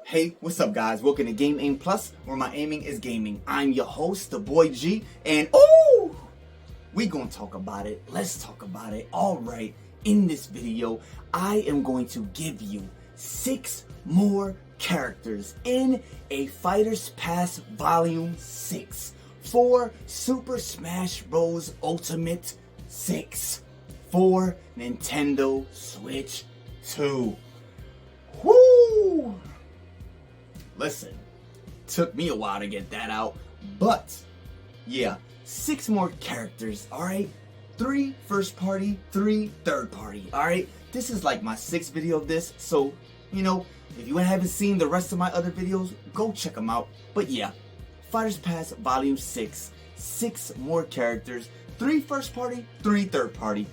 Hey, what's up guys? Welcome to Game Aim Plus, where my aiming is gaming. I'm your host, the boy G, and we gonna talk about it. Let's talk about it. Alright, in this video, I am going to give you 6 more characters in a Fighters Pass Volume 6 for Super Smash Bros. Ultimate 6 for Nintendo Switch 2. Whoo! Listen, took me a while to get that out, but yeah, 6 more characters, alright? 3 first party, 3 third party, alright? This is like my 6th video of this, so, you know, if you haven't seen the rest of my other videos, go check them out. But yeah, Fighters Pass Volume 6, 6 more characters, 3 first party, 3 third party.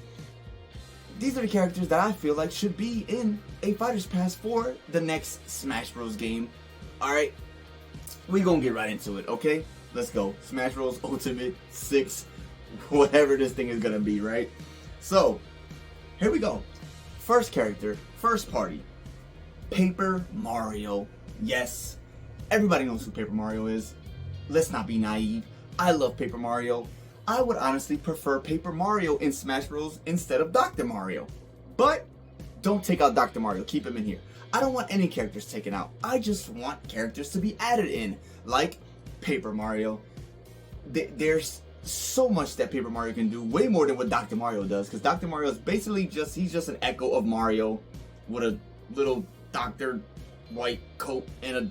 These are the characters that I feel like should be in a Fighters Pass for the next Smash Bros. Game. Alright, we gonna get right into it, okay? Let's go. Smash Bros. Ultimate 6, whatever this thing is gonna be, right? So, here we go. First character, first party, Paper Mario. Yes, everybody knows who Paper Mario is. Let's not be naive. I love Paper Mario. I would honestly prefer Paper Mario in Smash Bros. Instead of Dr. Mario. But don't take out Dr. Mario, keep him in here. I don't want any characters taken out. I just want characters to be added in, like Paper Mario. There's so much that Paper Mario can do, way more than what Dr. Mario does, because Dr. Mario is basically he's just an echo of Mario with a little doctor white coat and a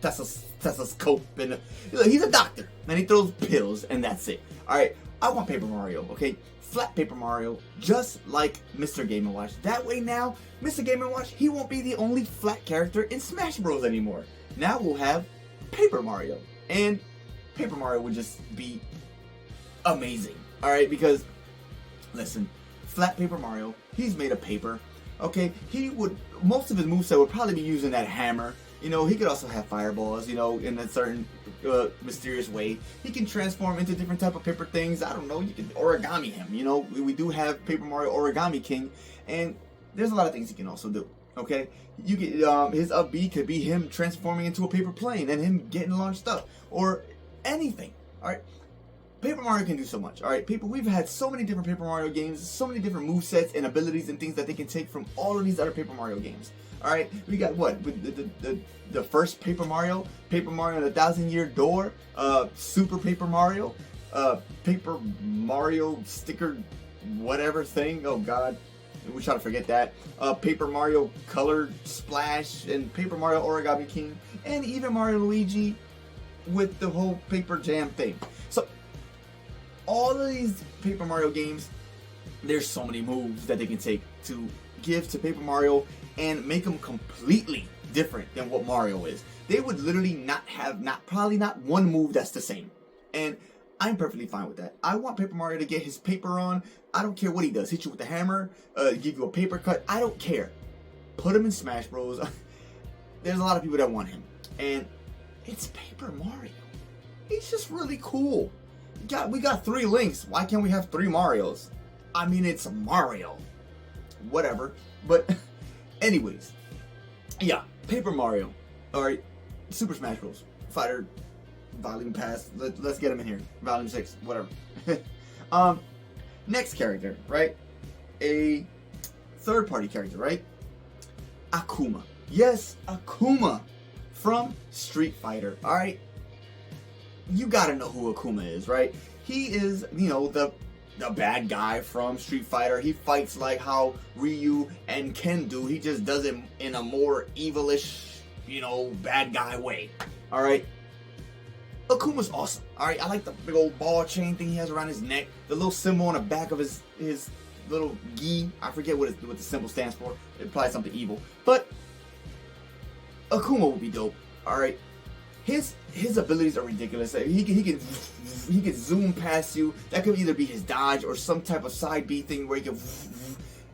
stethoscope, and he's a doctor and he throws pills and that's it. Alright, I want Paper Mario, okay? Flat Paper Mario, just like Mr. Game & Watch. That way now, Mr. Game & Watch, he won't be the only flat character in Smash Bros. Anymore. Now we'll have Paper Mario. And Paper Mario would just be amazing. Alright, because, listen, flat Paper Mario, he's made of paper. Okay, most of his moveset would probably be using that hammer. You know, he could also have fireballs, you know, in a certain mysterious way. He can transform into different type of paper things. I don't know, you can origami him, you know. We do have Paper Mario Origami King, and there's a lot of things he can also do, okay? You get, his up B could be him transforming into a paper plane and him getting launched up, or anything, alright? Paper Mario can do so much, alright? We've had so many different Paper Mario games, so many different movesets and abilities and things that they can take from all of these other Paper Mario games. Alright, we got what? The first Paper Mario and the 1,000-Year Door, Super Paper Mario, Paper Mario sticker whatever thing, oh god, we try to forget that, Paper Mario Color Splash, and Paper Mario Origami King, and even Mario Luigi with the whole Paper Jam thing. So, all of these Paper Mario games, there's so many moves that they can take to give to Paper Mario and make them completely different than what Mario is. They would literally probably not one move that's the same. And I'm perfectly fine with that. I want Paper Mario to get his paper on. I don't care what he does. Hit you with the hammer, give you a paper cut. I don't care. Put him in Smash Bros. There's a lot of people that want him. And it's Paper Mario. He's just really cool. We got 3 Links. Why can't we have 3 Marios? I mean, it's Mario. Whatever. But anyways, yeah, Paper Mario. Alright, Super Smash Bros. Fighter Volume Pass. Let's get him in here. Volume 6, whatever. Next character, right? A third party character, right? Akuma. Yes, Akuma from Street Fighter. Alright, you gotta know who Akuma is, right? He is, you know, the bad guy from Street Fighter. He fights like how Ryu and Ken do. He just does it in a more evilish, you know, bad guy way. Alright? Akuma's awesome. Alright? I like the big old ball chain thing he has around his neck. The little symbol on the back of his little gi. I forget what the symbol stands for. It's probably something evil. But Akuma would be dope. Alright? His abilities are ridiculous. He can zoom past you. That could either be his dodge or some type of side B thing where he can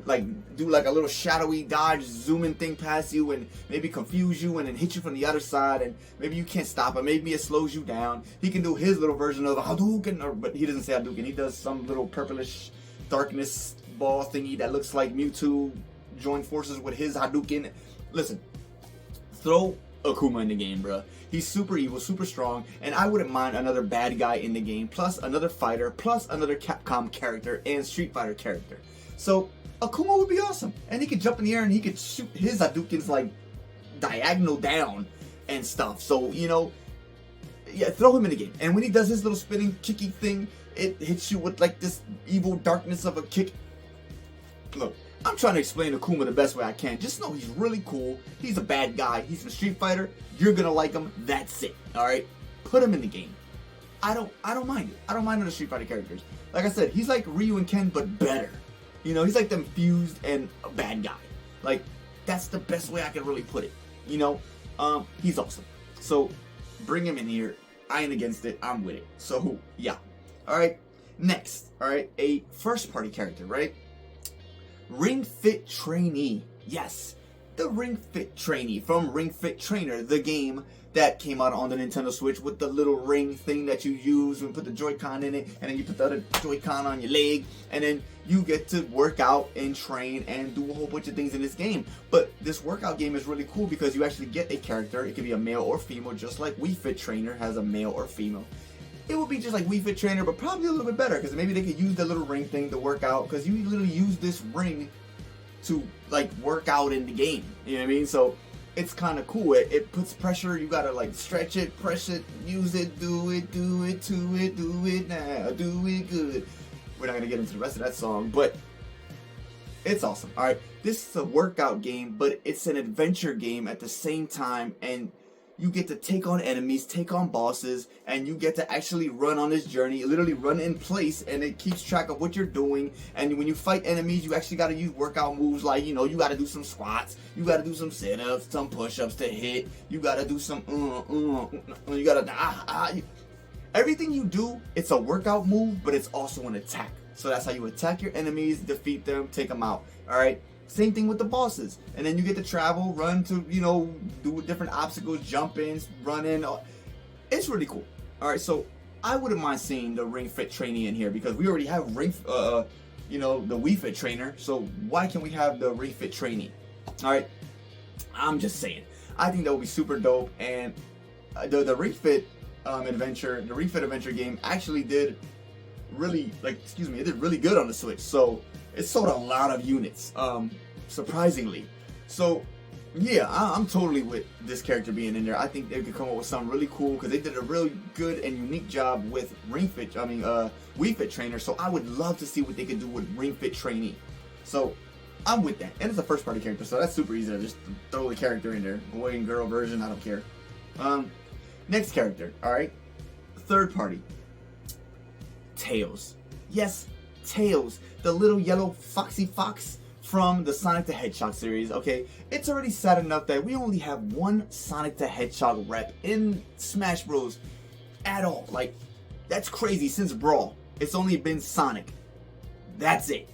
like do like a little shadowy dodge zooming thing past you and maybe confuse you and then hit you from the other side, and maybe you can't stop it. Maybe it slows you down. He can do his little version of Hadouken, but he doesn't say Hadouken. He does some little purplish darkness ball thingy that looks like Mewtwo joined forces with his Hadouken. Listen, throw Akuma in the game, bruh. He's super evil, super strong, and I wouldn't mind another bad guy in the game, plus another fighter, plus another Capcom character and Street Fighter character. So Akuma would be awesome, and he could jump in the air and he could shoot his Hadoukens like diagonal down and stuff. So you know, yeah, throw him in the game. And when he does his little spinning kicky thing, it hits you with like this evil darkness of a kick. Look, I'm trying to explain Akuma the best way I can. Just know he's really cool. He's a bad guy. He's a Street Fighter. You're gonna like him. That's it. All right, put him in the game. I don't mind it. I don't mind other Street Fighter characters. Like I said, he's like Ryu and Ken, but better. You know, he's like them fused and a bad guy. Like that's the best way I can really put it. You know, he's awesome. So bring him in here. I ain't against it. I'm with it. So yeah. All right. Next. All right. A first party character. Right. Ring Fit Trainee. Yes, the Ring Fit Trainee from Ring Fit Trainer, the game that came out on the Nintendo Switch with the little ring thing that you use and put the Joy-Con in it, and then you put the other Joy-Con on your leg, and then you get to work out and train and do a whole bunch of things in this game. But this workout game is really cool because you actually get a character. It can be a male or female, just like Wii Fit Trainer has a male or female. It would be just like Wii Fit Trainer, but probably a little bit better because maybe they could use the little ring thing to work out, because you literally use this ring to like work out in the game. You know what I mean? So it's kind of cool. It puts pressure. You gotta like stretch it, press it, use it, do it now, do it good. We're not gonna get into the rest of that song, but it's awesome. All right, this is a workout game, but it's an adventure game at the same time, and you get to take on enemies, take on bosses, and you get to actually run on this journey. You literally run in place, and it keeps track of what you're doing. And when you fight enemies, you actually got to use workout moves like, you know, you got to do some squats, you got to do some sit-ups, some push-ups to hit, you got to do some you got to everything you do, it's a workout move, but it's also an attack. So that's how you attack your enemies, defeat them, take them out. All right. Same thing with the bosses. And then you get to travel, run to, you know, do different obstacles, jump in, run in. It's really cool. All right, so I wouldn't mind seeing the Ring Fit Trainee in here because we already have you know, the Wii Fit Trainer. So why can't we have the Ring Fit Trainee? All right, I'm just saying. I think that would be super dope. And the Ring Fit adventure, the Ring Fit adventure game actually did really, it did really good on the Switch. So it sold a lot of units, surprisingly. So yeah, I'm totally with this character being in there. I think they could come up with something really cool because they did a really good and unique job with Wii Fit Trainer. So I would love to see what they could do with Ring Fit Trainee. So I'm with that. And it's a first party character, so that's super easy to just throw the character in there. Boy and girl version, I don't care. Next character, alright? Third party. Tails. Yes, Tails, the little yellow foxy fox from the Sonic the Hedgehog series. Okay, it's already sad enough that we only have one Sonic the Hedgehog rep in Smash Bros. At all. Like, that's crazy. Since Brawl, it's only been Sonic. That's it.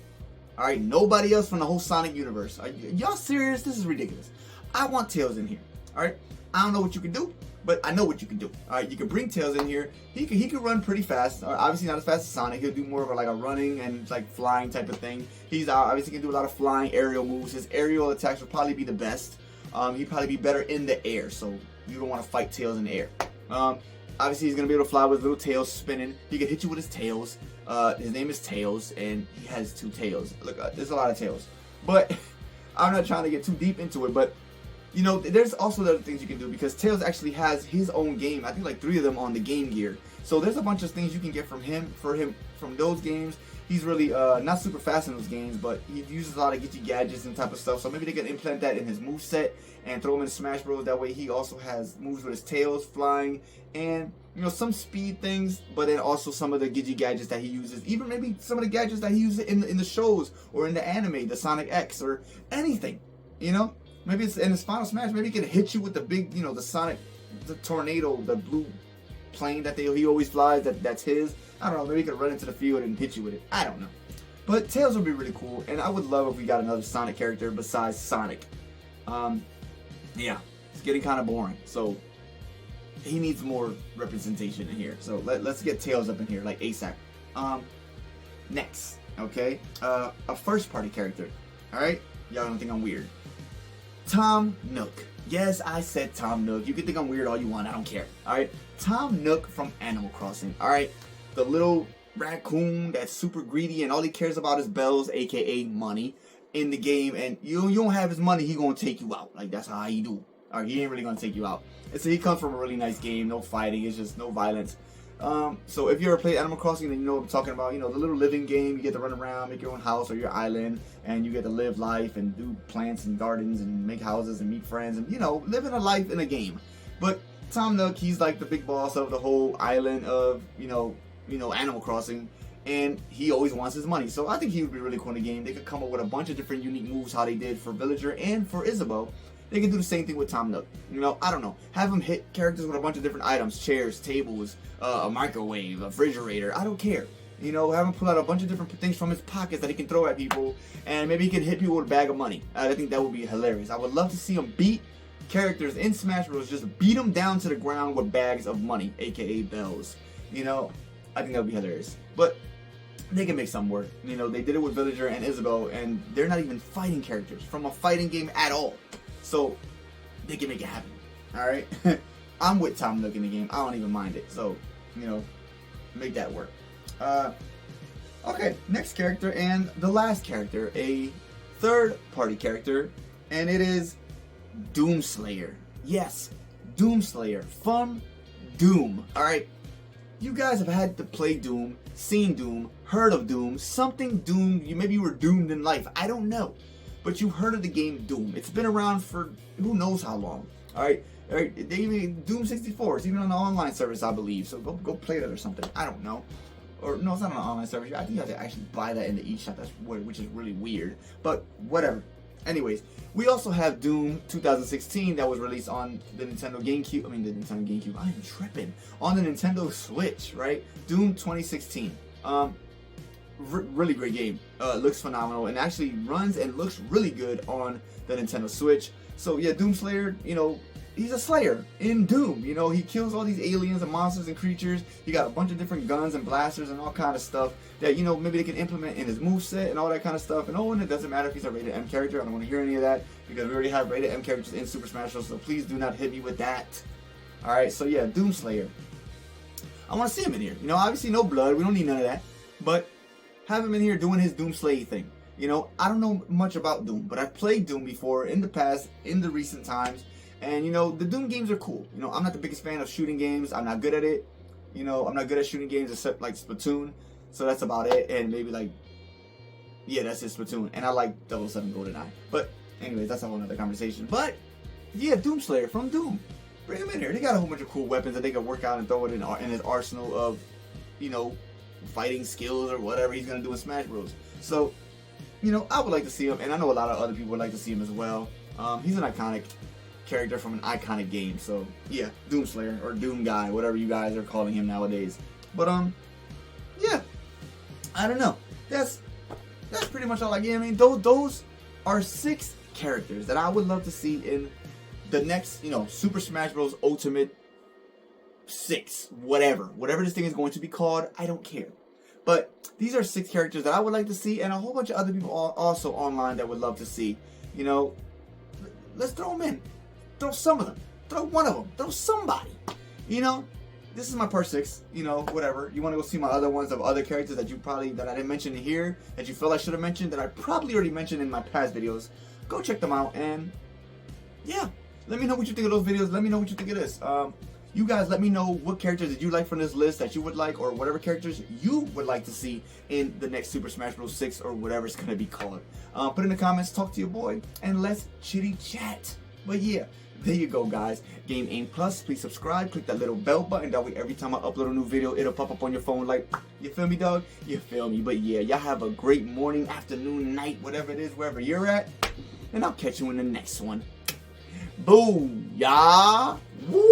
Alright, nobody else from the whole Sonic universe. Are y'all serious? This is ridiculous. I want Tails in here. Alright, I don't know what you can do, but I know what you can do. Alright, you can bring Tails in here. He can run pretty fast. Obviously not as fast as Sonic. He'll do more of a running and like flying type of thing. He's obviously can do a lot of flying aerial moves. His aerial attacks will probably be the best. He'd probably be better in the air, so you don't want to fight Tails in the air. Obviously he's gonna be able to fly with little tails spinning. He can hit you with his tails. His name is Tails, and he has 2 tails. Look, there's a lot of tails. But I'm not trying to get too deep into it, but you know, there's also other things you can do because Tails actually has his own game. I think like 3 of them on the Game Gear. So there's a bunch of things you can get from him from those games. He's really not super fast in those games, but he uses a lot of Gitchy gadgets and type of stuff. So maybe they can implant that in his moveset and throw him in Smash Bros. That way he also has moves with his tails, flying, and you know, some speed things, but then also some of the Gitchy gadgets that he uses. Even maybe some of the gadgets that he uses in the shows or in the anime, the Sonic X or anything. You know? Maybe it's in his final Smash, maybe he can hit you with the big, you know, the Sonic, the tornado, the blue plane that he always flies, that's his. I don't know, maybe he could run into the field and hit you with it. I don't know. But Tails would be really cool, and I would love if we got another Sonic character besides Sonic. Yeah, it's getting kind of boring, so he needs more representation in here. So let's get Tails up in here, like ASAP. Next, okay, a first party character. Alright, y'all don't think I'm weird. Tom Nook. Yes, I said Tom Nook. You can think I'm weird all you want. I don't care. Alright? Tom Nook from Animal Crossing. Alright? The little raccoon that's super greedy and all he cares about is bells, aka money, in the game. And you don't have his money, he gonna take you out. Like, that's how he do. Alright, he ain't really gonna take you out. And so he comes from a really nice game. No fighting. It's just no violence. So if you ever played Animal Crossing, then you know what I'm talking about. You know, the little living game. You get to run around, make your own house or your island, and you get to live life and do plants and gardens and make houses and meet friends and, you know, living a life in a game. But Tom Nook, he's like the big boss of the whole island of, you know, Animal Crossing, and he always wants his money. So I think he would be really cool in the game. They could come up with a bunch of different unique moves, how they did for Villager and for Isabelle. They can do the same thing with Tom Nook. You know, I don't know. Have him hit characters with a bunch of different items. Chairs, tables, a microwave, a refrigerator. I don't care. You know, have him pull out a bunch of different things from his pockets that he can throw at people. And maybe he can hit people with a bag of money. I think that would be hilarious. I would love to see him beat characters in Smash Bros. Just beat them down to the ground with bags of money, aka bells. You know, I think that would be hilarious. But they can make something work. You know, they did it with Villager and Isabelle. And they're not even fighting characters from a fighting game at all. So, they can make it happen. Alright? I'm with Tom Nook in the game. I don't even mind it. So, you know, make that work. Okay, next character and the last character. A third-party character. And it is Doomslayer. Yes, Doomslayer from Doom. Alright? You guys have had to play Doom, seen Doom, heard of Doom, something Doom. Maybe you were doomed in life. I don't know. But you've heard of the game Doom. It's been around for who knows how long. Alright? They even Doom 64. It's even on the online service, I believe. So go play that or something. I don't know. Or no, it's not on the online service. I think you have to actually buy that in the eShop. That's which is really weird. But whatever. Anyways, we also have Doom 2016 that was released on the Nintendo GameCube. I am tripping. On the Nintendo Switch, right? Doom 2016. Really great game. Looks phenomenal and actually runs and looks really good on the Nintendo Switch. So yeah, Doomslayer, you know, he's a slayer in Doom. You know, he kills all these aliens and monsters and creatures. He got a bunch of different guns and blasters and all kind of stuff that, you know, maybe they can implement in his moveset and all that kind of stuff. And it doesn't matter if he's a rated M character. I don't want to hear any of that because we already have rated M characters in Super Smash Bros. So please do not hit me with that. Alright, so yeah, Doomslayer. I want to see him in here. You know, obviously no blood. We don't need none of that. But have him in here doing his Doomslayer thing. You know, I don't know much about Doom, but I've played Doom before in the past, in the recent times. And, you know, the Doom games are cool. You know, I'm not the biggest fan of shooting games. I'm not good at it. You know, I'm not good at shooting games except, like, Splatoon. So that's about it. And maybe, like, yeah, that's just Splatoon. And I like 007 GoldenEye. But, anyways, that's a whole other conversation. But, yeah, Doomslayer from Doom. Bring him in here. They got a whole bunch of cool weapons that they can work out and throw it in his arsenal of, you know, fighting skills or whatever he's going to do in Smash Bros. So, you know, I would like to see him. And I know a lot of other people would like to see him as well. He's an iconic character from an iconic game. So yeah, Doomslayer or Doom Guy, whatever you guys are calling him nowadays. But yeah, I don't know. That's pretty much all I get. I mean, those are 6 characters that I would love to see in the next, you know, Super Smash Bros. Ultimate 6, whatever this thing is going to be called. I don't care. But these are 6 characters that I would like to see, and a whole bunch of other people also online that would love to see. You know, let's throw them in. Throw some of them. Throw one of them. Throw somebody. You know, this is my part 6. You know, whatever. You want to go see my other ones of other characters that I didn't mention here, that you feel I should have mentioned, that I probably already mentioned in my past videos. Go check them out, and yeah, let me know what you think of those videos. Let me know what you think of this. You guys let me know what characters did you like from this list that you would like, or whatever characters you would like to see in the next Super Smash Bros. 6 or whatever it's going to be called. Put in the comments, talk to your boy, and let's chitty chat. But yeah, there you go, guys. Game Aim Plus, please subscribe, click that little bell button. That way every time I upload a new video, it'll pop up on your phone like, you feel me, dog? You feel me? But yeah, y'all have a great morning, afternoon, night, whatever it is, wherever you're at. And I'll catch you in the next one. Booyah! Woo!